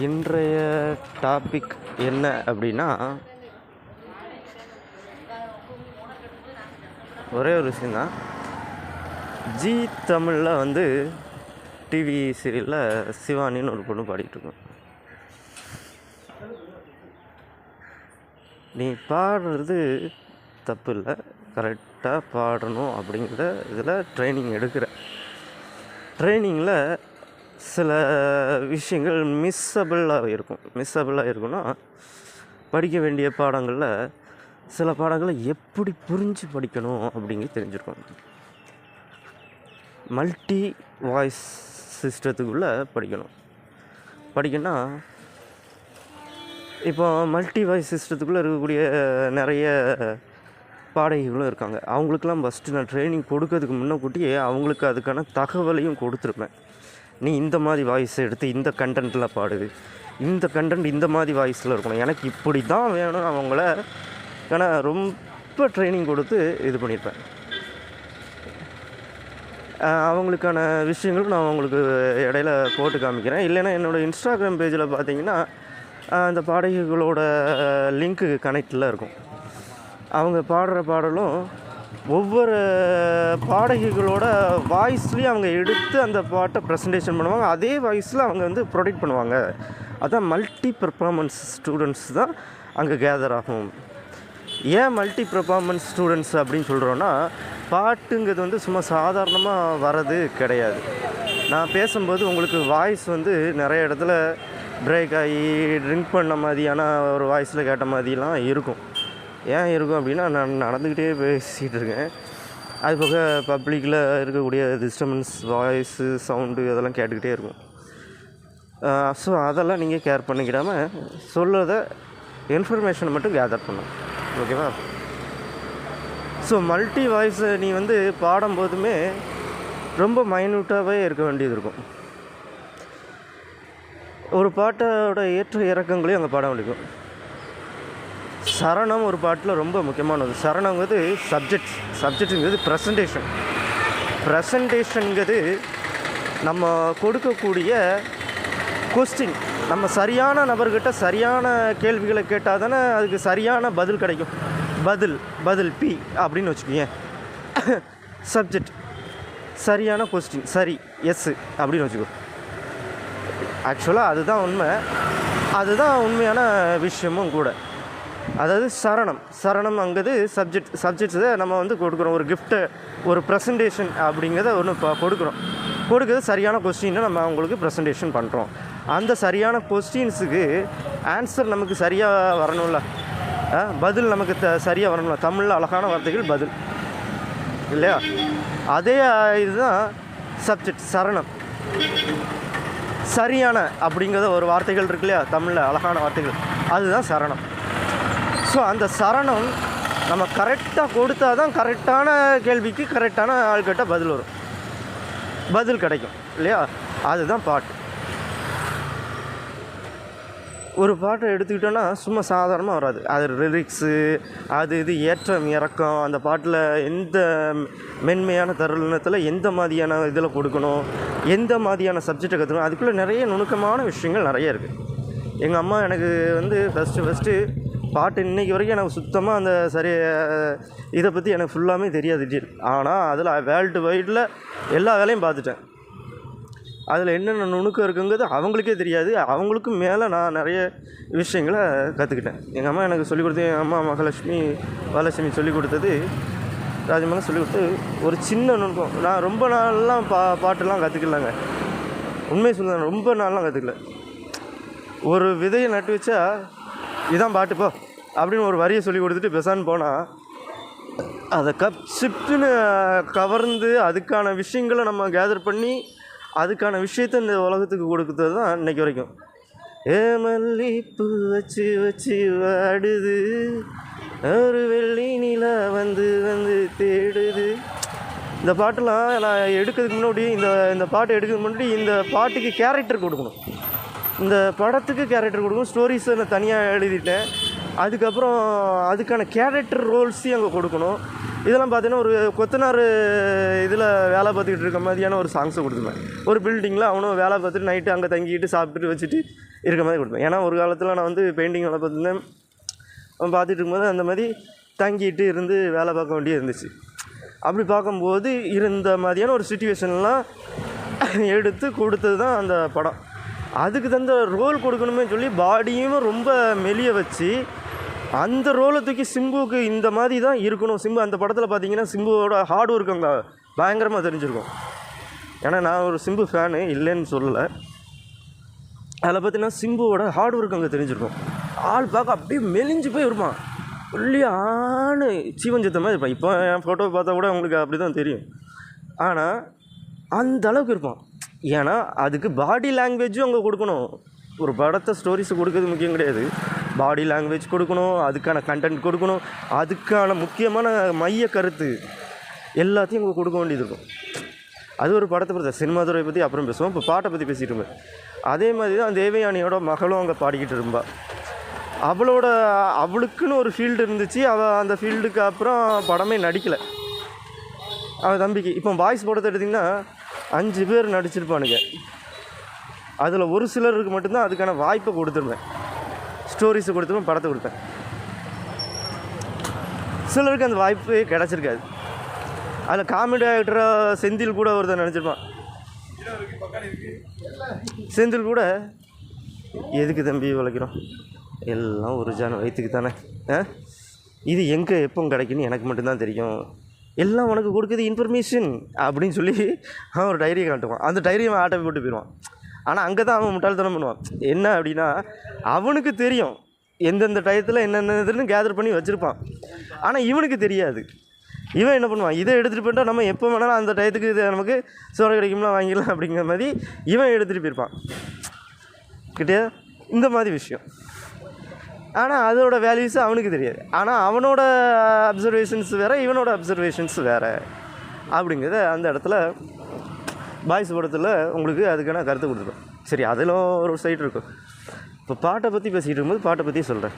இன்றைய டாபிக் என்ன அப்படின்னா, ஒரே ஒரு விஷயந்தான். ஜீ தமிழில் டிவி சீரியலில் சிவானின்னு ஒரு பொண்ணு பாடிட்டுருக்கோம். நீ பாடுறது தப்பு இல்லை, கரெக்டாக பாடணும் அப்படிங்கிற இதில் ட்ரைனிங் எடுக்கிற. ட்ரைனிங்கில் சில விஷயங்கள் மிஸ்ஸபிளாக இருக்குன்னா, படிக்க வேண்டிய பாடங்களில் சில பாடங்களை எப்படி புரிஞ்சு படிக்கணும் அப்படிங்கிறது தெரிஞ்சிருக்கும். மல்டி வாய்ஸ் சிஸ்டத்துக்குள்ளே படிக்கணும்னா, இப்போ மல்டி வாய்ஸ் சிஸ்டத்துக்குள்ளே இருக்கக்கூடிய நிறைய பாடகிகளும் இருக்காங்க. அவங்களுக்கெல்லாம் ஃபஸ்ட்டு நான் ட்ரைனிங் கொடுக்கறதுக்கு முன்னக்கூட்டியே அவங்களுக்கு அதுக்கான தகவலையும் கொடுத்துருப்பேன். நீ இந்த மாதிரி வாய்ஸை எடுத்து இந்த கண்டென்ட்டில் பாடுது, இந்த கண்டென்ட் இந்த மாதிரி வாய்ஸில் இருக்கணும், எனக்கு இப்படி தான் வேணும். அவங்கள ஏன்னா ரொம்ப ட்ரைனிங் கொடுத்து இது பண்ணியிருப்பேன். அவங்களுக்கான விஷயங்களும் நான் அவங்களுக்கு இடையில போட்டு காமிக்கிறேன். இல்லைன்னா என்னோடய இன்ஸ்டாகிராம் பேஜில் பார்த்தீங்கன்னா அந்த பாடகிகளோட லிங்க்கு கனெக்டில் இருக்கும். அவங்க பாடுற பாடலும் ஒவ்வொரு பாடகிகளோட வாய்ஸ்லேயும் அவங்க எடுத்து அந்த பாட்டை ப்ரெசன்டேஷன் பண்ணுவாங்க. அதே வாய்ஸில் அவங்க ப்ரொடக்ட் பண்ணுவாங்க. அதான் மல்டி பெர்ஃபார்மன்ஸ் ஸ்டூடெண்ட்ஸ் தான் அங்கே கேதர் ஆகும். ஏன் மல்டி பெர்ஃபார்மன்ஸ் ஸ்டூடெண்ட்ஸ் அப்படின்னு சொல்கிறோன்னா, பாட்டுங்கிறது சும்மா சாதாரணமாக வர்றது கிடையாது. நான் பேசும்போது உங்களுக்கு வாய்ஸ் நிறைய இடத்துல பிரேக் ஆகி ட்ரிங்க் பண்ண மாதிரியான ஒரு வாய்ஸில் கேட்ட மாதிரிலாம் இருக்கும். ஏன் இருக்கும் அப்படின்னா, நான் நடந்துக்கிட்டே பேசிகிட்டு இருக்கேன். அது போக பப்ளிக்கில் இருக்கக்கூடிய டிஸ்டர்பன்ஸ், வாய்ஸு, சவுண்டு அதெல்லாம் கேட்டுக்கிட்டே இருக்கும். ஸோ அதெல்லாம் நீங்கள் கேர் பண்ணிக்கிடாமல் சொல்கிறத இன்ஃபர்மேஷனை மட்டும் கேதர் பண்ணும். ஓகேவா? ஸோ மல்டி வாய்ஸை நீ பாடும்போதுமே ரொம்ப மைன்யூட்டாகவே இருக்க வேண்டியது இருக்கும். ஒரு பாட்டோட ஏற்ற இறக்கங்களையும் அங்கே பாட வேண்டியிருக்கும். சரணம் ஒரு பாட்டில் ரொம்ப முக்கியமானது. சரணங்கிறது சப்ஜெக்ட்டுங்கிறது ப்ரெசன்டேஷனுங்கிறது நம்ம கொடுக்கக்கூடிய கொஸ்டின். நம்ம சரியான நபர்கிட்ட சரியான கேள்விகளை கேட்டால் தானே அதுக்கு சரியான பதில் கிடைக்கும். பதில் பி அப்படின்னு வச்சுக்கோங்க. சப்ஜெக்ட் சரியான கொஸ்டின், சரி எஸ் அப்படின்னு வச்சுக்கோ. ஆக்சுவலாக அதுதான் உண்மையான விஷயமும் கூட. அதாவது சரணம்ங்கிறது சப்ஜெக்ட்ஸை நம்ம கொடுக்குறோம். ஒரு கிஃப்ட்டை, ஒரு ப்ரெசன்டேஷன் அப்படிங்கிறத கொடுக்குறது சரியான கொஸ்டினை நம்ம அவங்களுக்கு ப்ரெசன்டேஷன் பண்ணுறோம். அந்த சரியான கொஸ்டின்ஸுக்கு ஆன்சர் நமக்கு சரியாக வரணும்ல, பதில் நமக்கு சரியாக வரணும்ல. தமிழில் அழகான வார்த்தைகள் பதில் இல்லையா? அதே இதுதான் சப்ஜெக்ட். சரணம் சரியான அப்படிங்கிறத ஒரு வார்த்தைகள் இருக்கு இல்லையா, தமிழில் அழகான வார்த்தைகள், அதுதான் சரணம். ஸோ அந்த சரணம் நம்ம கரெக்டாக கொடுத்தா தான் கரெக்டான கேள்விக்கு கரெக்டான ஆள்கிட்ட பதில் கிடைக்கும் இல்லையா? அதுதான் பாட்டு. ஒரு பாட்டை எடுத்துக்கிட்டோன்னா சும்மா சாதாரணமாக வராது. அது லிரிக்ஸு, அது இது ஏற்றம் இறக்கம், அந்த பாட்டில் எந்த மென்மையான தருணத்தில் எந்த மாதிரியான இதில் கொடுக்கணும், எந்த மாதிரியான சப்ஜெக்டை கற்றுக்கணும், அதுக்குள்ளே நிறைய நுணுக்கமான விஷயங்கள் நிறைய இருக்குது. எங்கள் அம்மா எனக்கு ஃபஸ்ட்டு பாட்டு இன்றைக்கி வரைக்கும் எனக்கு சுத்தமாக அந்த இதை பற்றி எனக்கு ஃபுல்லாமே தெரியாது. ஆனால் அதில் வேர்ல்டு வைடில் எல்லா வேலையும் பார்த்துட்டேன். அதில் என்னென்ன நுணுக்கம் இருக்குங்கிறது அவங்களுக்கே தெரியாது. அவங்களுக்கும் மேலே நான் நிறைய விஷயங்களை கற்றுக்கிட்டேன். எங்கள் அம்மா எனக்கு சொல்லிக் கொடுத்தது, எங்கள் அம்மா வரலட்சுமி சொல்லிக் கொடுத்தது, ராஜமங்கலம் சொல்லிக் கொடுத்தது ஒரு சின்ன நுணுக்கம். நான் ரொம்ப நாள்லாம் பாட்டெல்லாம் கற்றுக்கலாங்க. உண்மையை சொல்லுவேன், ரொம்ப நாள்லாம் கற்றுக்கல. ஒரு விதையை நட்டு வச்சா இதான் பாட்டுப்போ அப்படின்னு ஒரு வரியை சொல்லி கொடுத்துட்டு பெசான்னு போனால் அதை சிப்புன்னு கவர்ந்து அதுக்கான விஷயங்களை நம்ம கேதர் பண்ணி அதுக்கான விஷயத்தை இந்த உலகத்துக்கு கொடுக்குறது தான் இன்றைக்கி வரைக்கும். மல்லிப்பூ வச்சு வாடுது, ஒரு வெள்ளி நிலா வந்து தேடுது. இந்த பாட்டெல்லாம் நான் எடுக்கிறதுக்கு முன்னாடி இந்த பாட்டு எடுக்கிறதுக்கு முன்னாடி இந்த பாட்டுக்கு கேரக்டர் கொடுக்கணும், இந்த படத்துக்கு கேரக்டர் கொடுக்கணும். ஸ்டோரிஸை நான் தனியாக எழுதிட்டேன். அதுக்கப்புறம் அதுக்கான கேரக்டர் ரோல்ஸையும் அங்கே கொடுக்கணும். இதெல்லாம் பார்த்தீங்கன்னா ஒரு கொத்தனார் இதில் வேலை பார்த்துக்கிட்டு இருக்க மாதிரியான ஒரு சாங்ஸை கொடுத்துருவேன். ஒரு பில்டிங்கில் அவனும் வேலை பார்த்துட்டு நைட்டு அங்கே தங்கிக்கிட்டு சாப்பிட்டுட்டு வச்சுட்டு இருக்க மாதிரி கொடுப்பேன். ஏன்னா ஒரு காலத்தில் நான் வந்து பெயிண்டிங் வேலை பார்த்துருந்தேன். பார்த்துட்டு இருக்கும்போது அந்த மாதிரி தங்கிட்டு இருந்து வேலை பார்க்க வேண்டியது இருந்துச்சு. அப்படி பார்க்கும்போது இருந்த மாதிரியான ஒரு சுச்சுவேஷன்லாம் எடுத்து கொடுத்தது தான் அந்த படம். அதுக்கு தகுந்த ரோல் கொடுக்கணுமே சொல்லி பாடியும் ரொம்ப மெலிய வச்சு அந்த ரோலை தூக்கி சிம்புவுக்கு இந்த மாதிரி தான் இருக்கணும். சிம்பு அந்த படத்தில் பார்த்தீங்கன்னா சிம்புவோட ஹார்ட் ஒர்க் அங்கே பயங்கரமாக தெரிஞ்சிருக்கும். ஏன்னா நான் ஒரு சிம்பு ஃபேனு இல்லைன்னு சொல்லலை. அதில் பார்த்தீங்கன்னா சிம்புவோட ஹார்ட் ஒர்க் அங்கே தெரிஞ்சிருக்கும். ஆள் பார்க்க அப்படியே மெலிஞ்சு போய் இருப்பான், உள்ளே ஆணு சீவஞ்சத்த மாதிரி இருப்பான். இப்போ என் ஃபோட்டோவை பார்த்தா கூட உங்களுக்கு அப்படி தான் தெரியும். ஆனால் அந்த அளவுக்கு இருப்பான். ஏன்னா அதுக்கு பாடி லாங்குவேஜும் அங்கே கொடுக்கணும். ஒரு படத்தை ஸ்டோரிஸை கொடுக்கறது முக்கியம் கிடையாது, பாடி லாங்குவேஜ் கொடுக்கணும், அதுக்கான கண்டென்ட் கொடுக்கணும், அதுக்கான முக்கியமான மைய கருத்து எல்லாத்தையும் அங்கே கொடுக்க வேண்டியது இருக்கும். அது ஒரு படத்தை பற்றி, சினிமா துறையை பற்றி அப்புறம் பேசுவோம். இப்போ பாட்டை பற்றி பேசிகிட்டு இருப்பேன். அதே மாதிரி தான் தேவயானியோட மகளும் அங்கே பாடிக்கிட்டு இருந்தா. அவளுக்குன்னு ஒரு ஃபீல்டு இருந்துச்சு. அவள் அந்த ஃபீல்டுக்கு அப்புறம் படமே நடிக்கலை. அவள் தம்பிக்கு இப்போ வாய்ஸ் படத்தை எடுத்திங்கன்னா 5 பேர் நடிச்சிருப்பானுங்க. அதில் ஒரு சிலருக்கு மட்டும்தான் அதுக்கான வாய்ப்பை கொடுத்துருப்பேன். ஸ்டோரிஸை கொடுத்துருப்பேன், படத்தை கொடுப்பேன். சிலருக்கு அந்த வாய்ப்பு கிடச்சிருக்காது. அதில் காமெடி ஆக்டராக செந்தில் கூட ஒருத்தர் நினச்சிருப்பான். செந்தில் கூட எதுக்கு தம்பி உழைக்கிறோம், எல்லாம் ஒரு ஜான வயிற்றுக்கு தானே, இது எங்கே எப்போ கிடைக்குன்னு எனக்கு மட்டும்தான் தெரியும், எல்லாம் உனக்கு கொடுக்குது இன்ஃபர்மேஷன் அப்படின்னு சொல்லி அவன் ஒரு டைரியை காட்டுவான். அந்த டைரியை அவன் ஆட்டை போட்டு போயிடுவான். ஆனால் அங்கே தான் அவன் முட்டாள்தனம் பண்ணுவான். என்ன அப்படின்னா, அவனுக்கு தெரியும் எந்தெந்த டயத்தில் என்னென்னதுன்னு கேதர் பண்ணி வச்சுருப்பான். ஆனால் இவனுக்கு தெரியாது. இவன் என்ன பண்ணுவான், இதை எடுத்துகிட்டு போயிட்டா நம்ம எப்போ வேணாலும் அந்த டயத்துக்கு இது நமக்கு சோறு கிடைக்கும்லாம் வாங்கிடலாம் அப்படிங்கிற மாதிரி இவன் எடுத்துகிட்டு போயிருப்பான் கிட்டே இந்த மாதிரி விஷயம். ஆனால் அதோட வேல்யூஸ் அவனுக்கு தெரியாது. ஆனால் அவனோட அப்சர்வேஷன்ஸ் வேறு, இவனோட அப்சர்வேஷன்ஸ் வேறு அப்படிங்கிறத அந்த இடத்துல பாய்ஸ் படத்தில் உங்களுக்கு அதுக்கான கருத்து கொடுத்துருக்கோம். சரி, அதில் ஒரு சைடு இருக்கும். இப்போ பாட்டை பற்றி பேசிகிட்டு இருக்கும்போது பாட்டை பற்றி சொல்கிறேன்.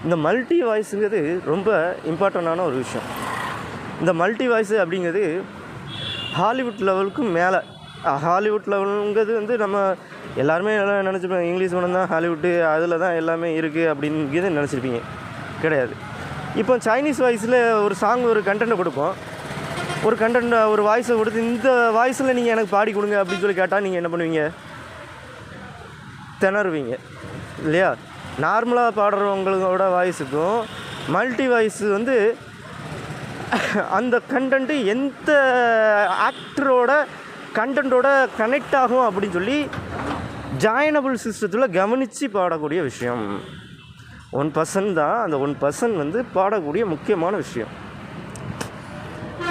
இந்த மல்டி வாய்ஸுங்கிறது ரொம்ப இம்பார்ட்டண்டான ஒரு விஷயம். இந்த மல்டி வாய்ஸு அப்படிங்கிறது ஹாலிவுட் லெவலுக்கும் மேலே. ஹாலிவுட் லெவலுங்கிறது வந்து நம்ம எல்லாருமே எல்லாம் நினச்சிப்போம், இங்கிலீஷ் படம் தான் ஹாலிவுட்டு, அதில் தான் எல்லாமே இருக்குது அப்படிங்கிறது நினச்சிருப்பீங்க. கிடையாது. இப்போ சைனீஸ் வாய்ஸில் ஒரு சாங் ஒரு கண்டென்ட்டை கொடுப்போம். ஒரு கண்டென்ட் ஒரு வாய்ஸை கொடுத்து இந்த வாய்ஸில் நீங்கள் எனக்கு பாடி கொடுங்க அப்படின்னு சொல்லி கேட்டால் நீங்கள் என்ன பண்ணுவீங்க, திணறுவீங்க இல்லையா? நார்மலாக பாடுறவங்களோட வாய்ஸுக்கும் மல்டி வாய்ஸு வந்து அந்த கண்டென்ட்டு எந்த ஆக்டரோட கண்டென்ட்டோட கனெக்ட் ஆகும் அப்படின்னு சொல்லி ஜாயினபிள் சிஸ்டத்தில் கவனித்து பாடக்கூடிய விஷயம். 1% தான் அந்த 1% வந்து பாடக்கூடிய முக்கியமான விஷயம்.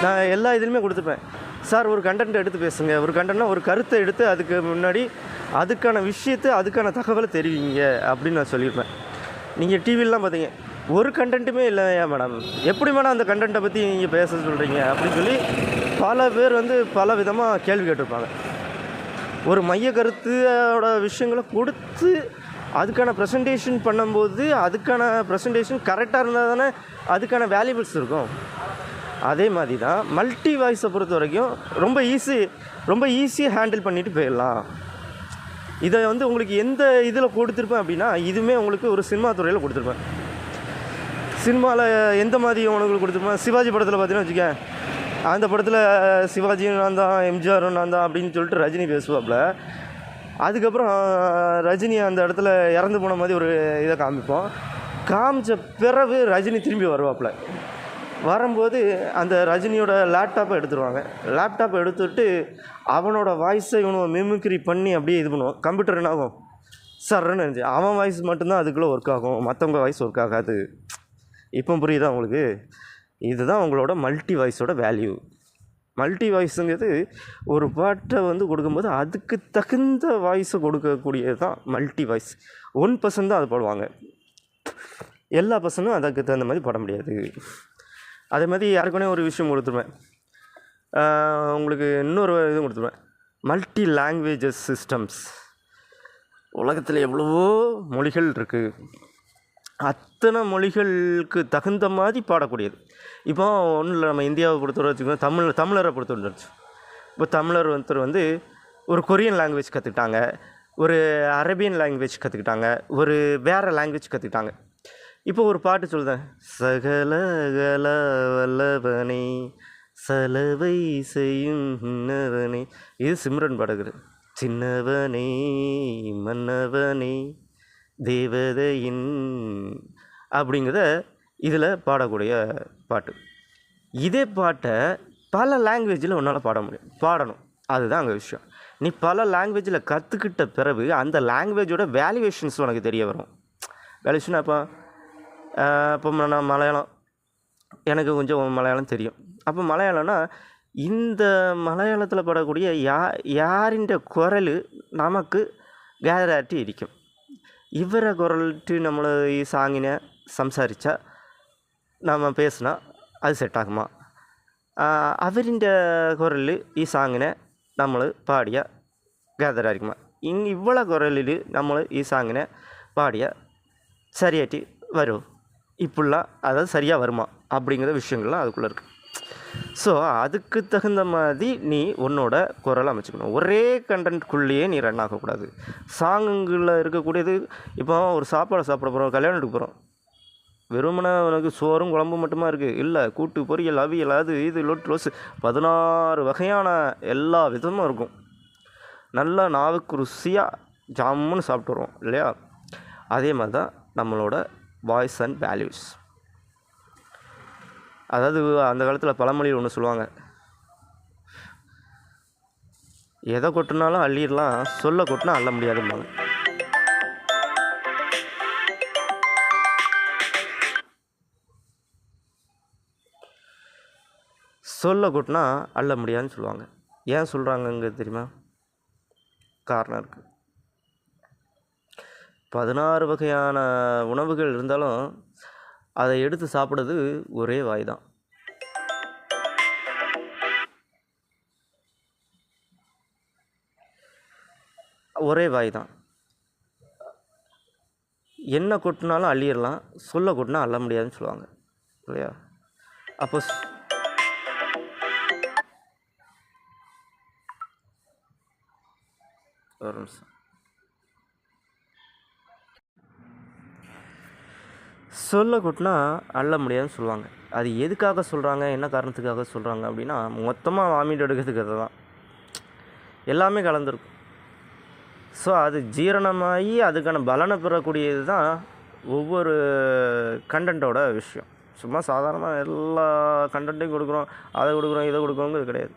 நான் எல்லா இதுலையுமே கொடுத்துப்பேன். சார் ஒரு கண்டென்ட் எடுத்து பேசுங்க, ஒரு கண்டென்ட்னா ஒரு கருத்தை எடுத்து அதுக்கு முன்னாடி அதுக்கான விஷயத்தை அதுக்கான தகவலை தெரிவிங்க அப்படின்னு நான் சொல்லியிருப்பேன். நீங்கள் டிவிலலாம் பார்த்தீங்க, ஒரு கண்டென்ட்டுமே இல்லை ஏன் மேடம், எப்படி மேடம் அந்த கண்டென்ட்டை பற்றி நீங்கள் பேச சொல்கிறீங்க அப்படின்னு சொல்லி பல பேர் வந்து பல விதமாக கேள்வி கேட்டிருப்பாங்க. ஒரு மைய கருத்தோட விஷயங்களை கொடுத்து அதுக்கான ப்ரெசன்டேஷன் பண்ணும்போது அதுக்கான ப்ரெசன்டேஷன் கரெக்டாக இருந்தால் தானே அதுக்கான வேல்யூபிள்ஸ் இருக்கும். அதே மாதிரி தான் மல்டி வாய்ஸை பொறுத்த வரைக்கும் ரொம்ப ஈஸியாக ஹேண்டில் பண்ணிவிட்டு போயிடலாம். இதை வந்து உங்களுக்கு எந்த இதில் கொடுத்துருப்பேன் அப்படின்னா, இதுவுமே உங்களுக்கு ஒரு சினிமா துறையில் கொடுத்துருப்பேன். சினிமாவில் எந்த மாதிரி உனக்கு கொடுத்துருப்பேன், சிவாஜி படத்தில் பார்த்தீங்கன்னா வச்சுக்கேன், அந்த படத்தில் சிவாஜியும் நான் தான், எம்ஜிஆரும் நான் தான் அப்படின்னு சொல்லிட்டு ரஜினி பேசுவாப்புல. அதுக்கப்புறம் ரஜினி அந்த இடத்துல இறந்து போன மாதிரி ஒரு இதை காமிச்ச பிறகு ரஜினி திரும்பி வருவாப்புல. வரும்போது அந்த ரஜினியோட லேப்டாப்பை எடுத்துருவாங்க. லேப்டாப்பை எடுத்துகிட்டு அவனோட வாய்ஸை இவனை மிமிக்ரி பண்ணி அப்படியே இது பண்ணுவான். கம்ப்யூட்டர் என்ன ஆகும், சர்ன்னு இருந்துச்சு, அவன் வாய்ஸ் மட்டும்தான் அதுக்குள்ளே ஒர்க் ஆகும், மற்றவங்க வாய்ஸ் ஒர்க் ஆகாது. இப்போ புரியுதா உங்களுக்கு? இதுதான் உங்களோட மல்டி வாய்ஸோட வேல்யூ. மல்டி வாய்ஸுங்கிறது ஒரு பாட்டை வந்து கொடுக்கும்போது அதுக்கு தகுந்த வாய்ஸை கொடுக்கக்கூடியது தான் மல்டி வாய்ஸ். 1% தான் அது பாடுவாங்க, எல்லா பர்சனும் அதுக்கு தகுந்த மாதிரி பாட முடியாது. அதே மாதிரி யாருக்குனே ஒரு விஷயம் கொடுத்துருவேன், உங்களுக்கு இன்னொரு இதுவும் கொடுத்துருவேன், மல்டி லாங்குவேஜஸ் சிஸ்டம்ஸ். உலகத்தில் எவ்வளவோ மொழிகள் இருக்குது, அத்தனை மொழிகளுக்கு தகுந்த மாதிரி பாடக்கூடியது. இப்போ ஒன்றும் இல்லை, நம்ம இந்தியாவை பொறுத்தவரை வச்சுக்கோங்க, தமிழரை பொறுத்தவரை வச்சு இப்போ தமிழர் ஒருத்தர் வந்து ஒரு கொரியன் லாங்குவேஜ் கற்றுக்கிட்டாங்க, ஒரு அரேபியன் லாங்குவேஜ் கற்றுக்கிட்டாங்க, ஒரு வேறு லாங்குவேஜ் கற்றுக்கிட்டாங்க. இப்போ ஒரு பாட்டு சொல்லுதேன், சகலகல வல்லவனே சலவை செய்யும் இன்னவனே. இது சிம்ரன் பாடுகிறது. சின்னவனே மன்னவனே தேவதையின் அப்படிங்கிறத இதில் பாடக்கூடிய பாட்டு. இதே பாட்டை பல லாங்குவேஜில் உன்னால் பாட முடியும், பாடணும். அதுதான் அங்கே விஷயம். நீ பல லாங்குவேஜில் கற்றுக்கிட்ட பிறகு அந்த லாங்குவேஜோட வேல்யூவேஷன்ஸ் உனக்கு தெரிய வரும். வேல்யூவேஷன் இப்போ நான் மலையாளம், எனக்கு கொஞ்சம் மலையாளம் தெரியும். அப்போ மலையாளம்னா இந்த மலையாளத்தில் பாடக்கூடிய யாரின் குரல் നമുക്ക് ഗ്യാരായിട്ട് ഇരിക്കും. ഇവരെ കുരലിട്ട് നമ്മൾ ഈ സാങ്ങിനെ സംസാരിച്ചാൽ നമ്മൾ പേസിന അത് സെറ്റാകുമോ, അവരിൻ്റെ കുരലിൽ ഈ സാങ്ങിനെ നമ്മൾ പാടിയ ഗ്യാതരായിരിക്കുമോ, ഇവളെ കുരലിൽ നമ്മൾ ഈ സാങ്ങിനെ பாடிய சரியாட்டி வரும், இப்படிலாம் அதாவது சரியாக வருமா அப்படிங்கிற விஷயங்கள்லாம் அதுக்குள்ளே இருக்குது. ஸோ அதுக்கு தகுந்த மாதிரி நீ உன்னோட குரலை அமைச்சுக்கணும். ஒரே கண்டென்ட்குள்ளேயே நீ ரன் ஆகக்கூடாது. சாங்குங்களில் இருக்கக்கூடியது, இப்போ ஒரு சாப்பாடு சாப்பிட போகிறோம், கல்யாணத்துக்கு போகிறோம், வெறுமனே உனக்கு சோறும் குழம்பு மட்டுமா இருக்குது? இல்லை, கூட்டு பொரியல் அவியல் அது இது லொட்டு லோசு 16 வகையான எல்லா விதமும் இருக்கும். நல்லா நாவுக்கு ருசியாக ஜாமுன்னு சாப்பிட்டு வருவோம் இல்லையா? அதே மாதிரி தான் நம்மளோட வாய்ஸ் அண்ட் வேல்யூஸ். அதாவது அந்த காலத்தில் பழமொழியில் ஒன்று சொல்லுவாங்க, எதை கொட்டினாலும் அள்ளிடலாம், சொல்ல கொட்டினா அள்ள முடியாதும்பாங்க. சொல்ல கொட்டினா அள்ள முடியாதுன்னு சொல்லுவாங்க. ஏன் சொல்கிறாங்கங்க தெரியுமா? காரணம் இருக்குது. 16 வகையான உணவுகள் இருந்தாலும் அதை எடுத்து சாப்பிட்றது ஒரே வாய் தான். ஒரே வாய் தான். என்ன கொட்டினாலும் அள்ளிடலாம், சொல்ல கொட்டினா அள்ள முடியாதுன்னு சொல்லுவாங்க இல்லையா? அப்போ ஒரு நிமிஷம். சொல்ல கொட்டினா அள்ள முடியாதுன்னு சொல்லுவாங்க. அது எதுக்காக சொல்கிறாங்க, என்ன காரணத்துக்காக சொல்கிறாங்க அப்படின்னா, மொத்தமாக வாமிட் எடுக்கிறதுக்கு தான் எல்லாமே கலந்துருக்கும். ஸோ அது ஜீரணமாகி அதுக்கான பலனை பெறக்கூடியது தான் ஒவ்வொரு கண்டென்ட்டோட விஷயம். சும்மா சாதாரணமாக எல்லா கண்டென்ட்டையும் கொடுக்குறோம், அதை கொடுக்குறோம், இதை கொடுக்குறோங்கிறது கிடையாது.